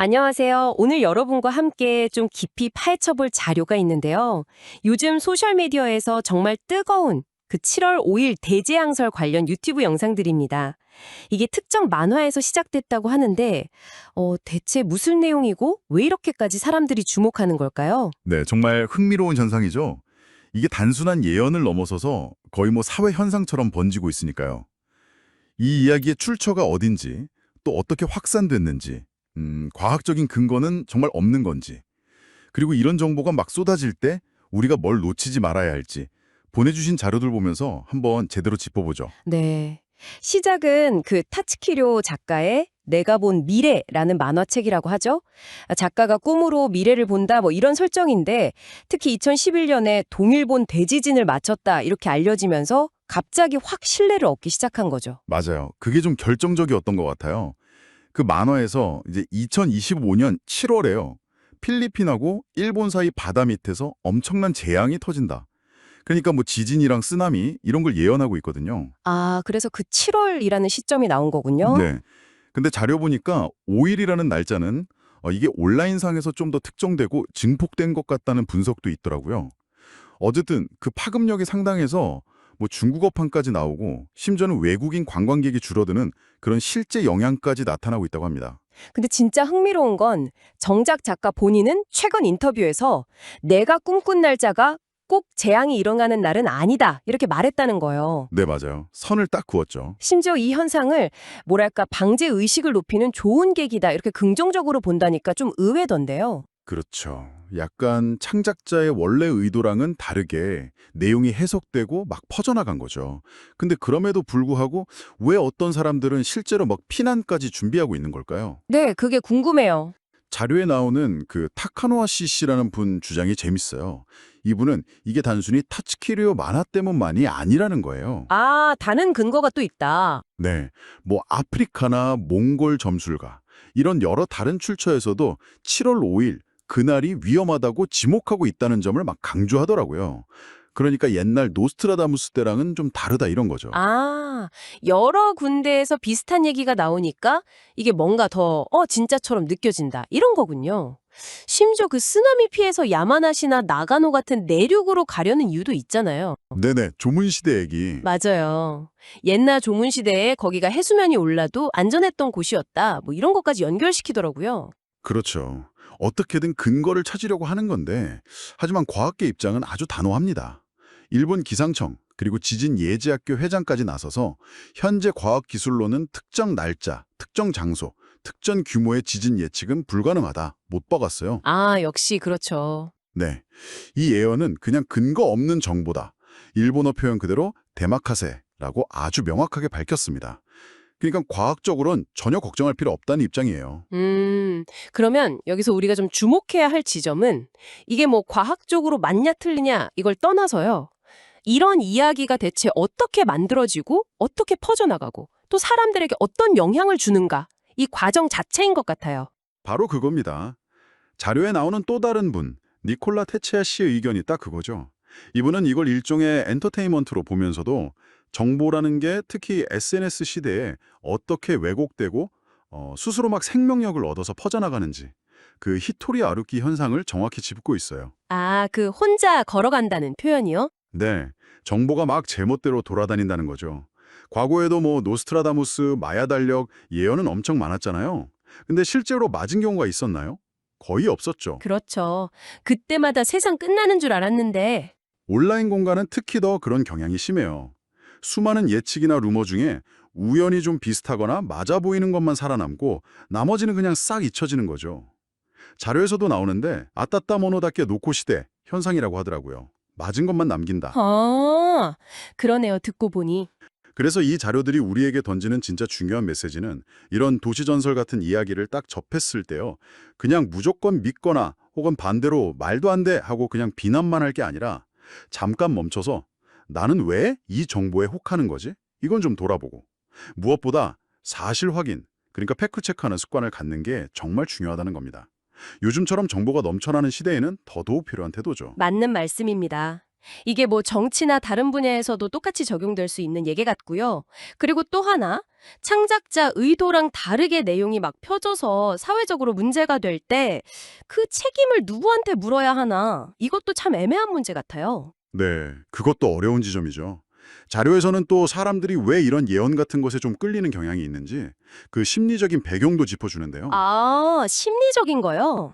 안녕하세요. 오늘 여러분과 함께 좀 깊이 파헤쳐볼 자료가 있는데요. 요즘 소셜미디어에서 정말 뜨거운 그 7월 5일 대재앙설 관련 유튜브 영상들입니다. 이게 특정 만화에서 시작됐다고 하는데, 대체 무슨 내용이고 왜 이렇게까지 사람들이 주목하는 걸까요? 네, 정말 흥미로운 현상이죠. 이게 단순한 예언을 넘어서서 거의 뭐 사회 현상처럼 번지고 있으니까요. 이 이야기의 출처가 어딘지, 또 어떻게 확산됐는지, 과학적인 근거는 정말 없는 건지, 그리고 이런 정보가 막 쏟아질 때 우리가 뭘 놓치지 말아야 할지 보내주신 자료들 보면서 한번 제대로 짚어보죠. 네. 시작은 그 타츠키료 작가의 내가 본 미래라는 만화책이라고 하죠. 작가가 꿈으로 미래를 본다 뭐 이런 설정인데 특히 2011년에 동일본 대지진을 맞췄다 이렇게 알려지면서 갑자기 확 신뢰를 얻기 시작한 거죠. 맞아요. 그게 좀 결정적이었던 것 같아요. 그 만화에서 이제 2025년 7월에요. 필리핀하고 일본 사이 바다 밑에서 엄청난 재앙이 터진다. 그러니까 뭐 지진이랑 쓰나미 이런 걸 예언하고 있거든요. 아, 그래서 그 7월이라는 시점이 나온 거군요. 네. 근데 자료 보니까 5일이라는 날짜는 이게 온라인상에서 좀 더 특정되고 증폭된 것 같다는 분석도 있더라고요. 어쨌든 그 파급력이 상당해서 뭐 중국어판까지 나오고 심지어는 외국인 관광객이 줄어드는 그런 실제 영향까지 나타나고 있다고 합니다. 근데 진짜 흥미로운 건 정작 작가 본인은 최근 인터뷰에서 내가 꿈꾼 날짜가 꼭 재앙이 일어나는 날은 아니다 이렇게 말했다는 거예요. 네, 맞아요. 선을 딱 그었죠. 심지어 이 현상을 뭐랄까 방제 의식을 높이는 좋은 계기다 이렇게 긍정적으로 본다니까 좀 의외던데요. 그렇죠. 약간 창작자의 원래 의도랑은 다르게 내용이 해석되고 막 퍼져나간 거죠. 근데 그럼에도 불구하고 왜 어떤 사람들은 실제로 막 피난까지 준비하고 있는 걸까요? 네, 그게 궁금해요. 자료에 나오는 그 타카노아 씨라는 분 주장이 재밌어요. 이분은 이게 단순히 타츠키리오 만화 때문만이 아니라는 거예요. 아, 다른 근거가 또 있다. 네, 뭐 아프리카나 몽골 점술가 이런 여러 다른 출처에서도 7월 5일 그날이 위험하다고 지목하고 있다는 점을 막 강조하더라고요. 그러니까 옛날 노스트라다무스 때랑은 좀 다르다 이런 거죠. 아, 여러 군데에서 비슷한 얘기가 나오니까 이게 뭔가 더, 진짜처럼 느껴진다. 이런 거군요. 심지어 그 쓰나미 피해서 야마나시나 나가노 같은 내륙으로 가려는 이유도 있잖아요. 네네, 조문시대 얘기. 맞아요. 옛날 조문시대에 거기가 해수면이 올라도 안전했던 곳이었다. 뭐 이런 것까지 연결시키더라고요. 그렇죠. 어떻게든 근거를 찾으려고 하는 건데 하지만 과학계 입장은 아주 단호합니다. 일본 기상청 그리고 지진예지학교 회장까지 나서서 현재 과학기술로는 특정 날짜, 특정 장소, 특정 규모의 지진 예측은 불가능하다. 못 박았어요. 아, 역시 그렇죠. 네. 이 예언은 그냥 근거 없는 정보다. 일본어 표현 그대로 데마카세라고 아주 명확하게 밝혔습니다. 그러니까 과학적으로는 전혀 걱정할 필요 없다는 입장이에요. 그러면 여기서 우리가 좀 주목해야 할 지점은 이게 뭐 과학적으로 맞냐 틀리냐 이걸 떠나서요. 이런 이야기가 대체 어떻게 만들어지고 어떻게 퍼져나가고 또 사람들에게 어떤 영향을 주는가 이 과정 자체인 것 같아요. 바로 그겁니다. 자료에 나오는 또 다른 분, 니콜라 테체아 씨의 의견이 딱 그거죠. 이분은 이걸 일종의 엔터테인먼트로 보면서도 정보라는 게 특히 SNS 시대에 어떻게 왜곡되고 스스로 막 생명력을 얻어서 퍼져나가는지 그 히토리 아루키 현상을 정확히 짚고 있어요. 아, 그 혼자 걸어간다는 표현이요? 네, 정보가 막 제멋대로 돌아다닌다는 거죠. 과거에도 뭐 노스트라다무스, 마야 달력, 예언은 엄청 많았잖아요. 근데 실제로 맞은 경우가 있었나요? 거의 없었죠. 그렇죠. 그때마다 세상 끝나는 줄 알았는데. 온라인 공간은 특히 더 그런 경향이 심해요. 수많은 예측이나 루머 중에 우연히 좀 비슷하거나 맞아 보이는 것만 살아남고 나머지는 그냥 싹 잊혀지는 거죠. 자료에서도 나오는데 아따따 모노다케 노코시대 현상이라고 하더라고요. 맞은 것만 남긴다. 아, 그러네요. 듣고 보니. 그래서 이 자료들이 우리에게 던지는 진짜 중요한 메시지는 이런 도시전설 같은 이야기를 딱 접했을 때요. 그냥 무조건 믿거나 혹은 반대로 말도 안 돼 하고 그냥 비난만 할 게 아니라 잠깐 멈춰서 나는 왜 이 정보에 혹하는 거지? 이건 좀 돌아보고 무엇보다 사실 확인, 그러니까 팩트체크하는 습관을 갖는 게 정말 중요하다는 겁니다. 요즘처럼 정보가 넘쳐나는 시대에는 더더욱 필요한 태도죠. 맞는 말씀입니다. 이게 뭐 정치나 다른 분야에서도 똑같이 적용될 수 있는 예계 같고요. 그리고 또 하나, 창작자 의도랑 다르게 내용이 막 펴져서 사회적으로 문제가 될 때 그 책임을 누구한테 물어야 하나? 이것도 참 애매한 문제 같아요. 네, 그것도 어려운 지점이죠. 자료에서는 또 사람들이 왜 이런 예언 같은 것에 좀 끌리는 경향이 있는지 그 심리적인 배경도 짚어주는데요. 아, 심리적인 거요?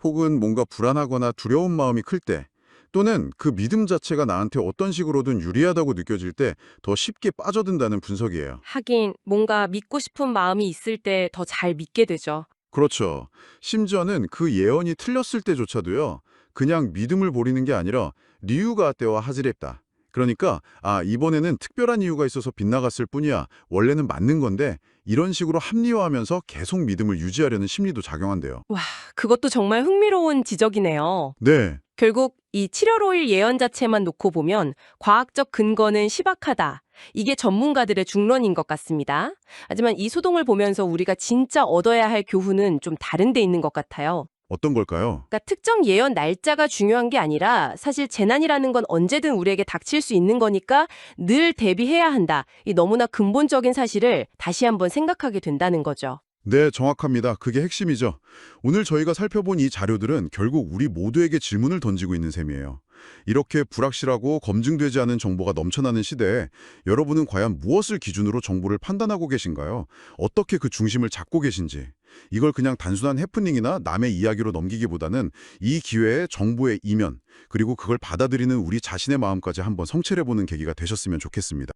혹은 뭔가 불안하거나 두려운 마음이 클 때, 또는 그 믿음 자체가 나한테 어떤 식으로든 유리하다고 느껴질 때 더 쉽게 빠져든다는 분석이에요. 하긴 뭔가 믿고 싶은 마음이 있을 때 더 잘 믿게 되죠. 그렇죠. 심지어는 그 예언이 틀렸을 때조차도요. 그냥 믿음을 버리는 게 아니라 리유가 때와 하지랬다. 그러니까 이번에는 특별한 이유가 있어서 빗나갔을 뿐이야. 원래는 맞는 건데 이런 식으로 합리화하면서 계속 믿음을 유지하려는 심리도 작용한대요. 와, 그것도 정말 흥미로운 지적이네요. 네. 결국 이 7월 5일 예언 자체만 놓고 보면 과학적 근거는 시박하다. 이게 전문가들의 중론인 것 같습니다. 하지만 이 소동을 보면서 우리가 진짜 얻어야 할 교훈은 좀 다른 데 있는 것 같아요. 어떤 걸까요? 그러니까 특정 예언 날짜가 중요한 게 아니라 사실 재난이라는 건 언제든 우리에게 닥칠 수 있는 거니까 늘 대비해야 한다. 이 너무나 근본적인 사실을 다시 한번 생각하게 된다는 거죠. 네, 정확합니다. 그게 핵심이죠. 오늘 저희가 살펴본 이 자료들은 결국 우리 모두에게 질문을 던지고 있는 셈이에요. 이렇게 불확실하고 검증되지 않은 정보가 넘쳐나는 시대에 여러분은 과연 무엇을 기준으로 정보를 판단하고 계신가요? 어떻게 그 중심을 잡고 계신지. 이걸 그냥 단순한 해프닝이나 남의 이야기로 넘기기보다는 이 기회에 정보의 이면, 그리고 그걸 받아들이는 우리 자신의 마음까지 한번 성찰해보는 계기가 되셨으면 좋겠습니다.